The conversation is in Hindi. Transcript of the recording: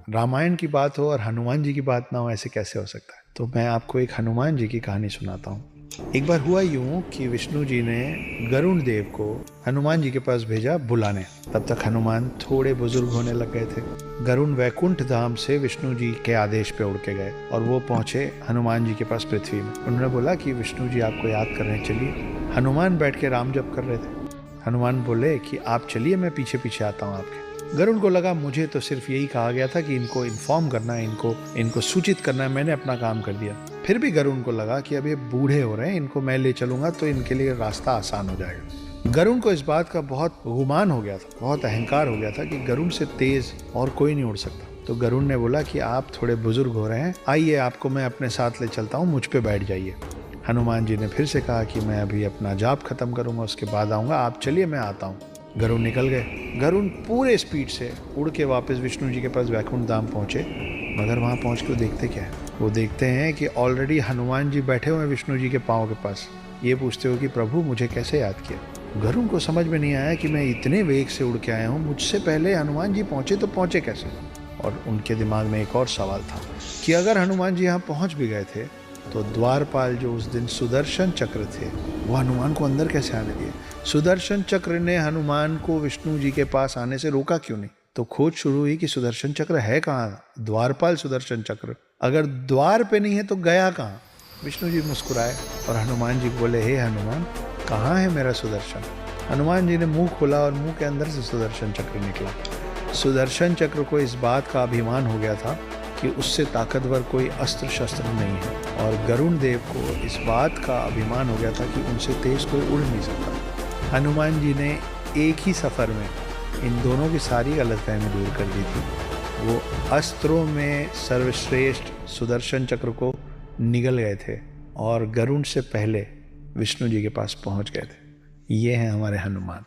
रामायण की बात हो और हनुमान जी की बात ना हो, ऐसे कैसे हो सकता है। तो मैं आपको एक हनुमान जी की कहानी सुनाता हूँ। एक बार हुआ यूं कि विष्णु जी ने गरुण देव को हनुमान जी के पास भेजा बुलाने। तब तक हनुमान थोड़े बुजुर्ग होने लग गए थे। गरुण वैकुंठ धाम से विष्णु जी के आदेश पे उड़ के गए और वो पहुंचे हनुमान जी के पास पृथ्वी में। उन्होंने बोला कि विष्णु जी आपको याद कर रहे हैं, चलिए। हनुमान बैठ के राम जप कर रहे थे। हनुमान बोले कि आप चलिए, मैं पीछे पीछे आता हूँ आपके। गरुड़ को लगा मुझे तो सिर्फ यही कहा गया था कि इनको इन्फॉर्म करना है, इनको सूचित करना है, मैंने अपना काम कर दिया। फिर भी गरुड़ को लगा कि अब ये बूढ़े हो रहे हैं, इनको मैं ले चलूंगा तो इनके लिए रास्ता आसान हो जाएगा। गरुड़ को इस बात का बहुत गुमान हो गया था, बहुत अहंकार हो गया था कि गरुड़ से तेज और कोई नहीं उड़ सकता। तो गरुड़ ने बोला कि आप थोड़े बुजुर्ग हो रहे हैं, आइए आपको मैं अपने साथ ले चलता हूँ, मुझ पे बैठ जाइए। हनुमान जी ने फिर से कहा कि मैं अभी अपना जाप खत्म करूंगा, उसके बाद आऊंगा, आप चलिए मैं आता हूँ। गरुड़ निकल गए। गरुड़ पूरे स्पीड से उड़ के वापस विष्णु जी के पास वैकुंठ धाम पहुंचे। मगर वहां पहुंच के वो देखते क्या है, वो देखते हैं कि ऑलरेडी हनुमान जी बैठे हुए हैं विष्णु जी के पाँव के पास। ये पूछते हो कि प्रभु मुझे कैसे याद किया। गरुड़ को समझ में नहीं आया कि मैं इतने वेग से उड़ के आया हूँ, मुझसे पहले हनुमान जी पहुंचे तो पहुंचे कैसे। और उनके दिमाग में एक और सवाल था कि अगर हनुमान जी यहाँ पहुंच भी गए थे तो द्वारपाल जो उस दिन सुदर्शन चक्र थे वो हनुमान को अंदर कैसे आने दिए। सुदर्शन चक्र ने हनुमान को विष्णु जी के पास आने से रोका क्यों नहीं। तो खोज शुरू हुई कि सुदर्शन चक्र है कहाँ, द्वारपाल सुदर्शन चक्र अगर द्वार पे नहीं है तो गया कहाँ। विष्णु जी मुस्कुराए और हनुमान जी बोले, हे हनुमान, कहाँ है मेरा सुदर्शन। हनुमान जी ने मुंह खोला और मुंह के अंदर से सुदर्शन चक्र निकला। सुदर्शन चक्र को इस बात का अभिमान हो गया था कि उससे ताकतवर कोई अस्त्र शस्त्र नहीं है, और गरुड़ देव को इस बात का अभिमान हो गया था कि उनसे तेज कोई उड़ नहीं सकता। हनुमान जी ने एक ही सफ़र में इन दोनों की सारी गलतफहमी दूर कर दी थी। वो अस्त्रों में सर्वश्रेष्ठ सुदर्शन चक्र को निगल गए थे और गरुड़ से पहले विष्णु जी के पास पहुंच गए थे। ये हैं हमारे हनुमान।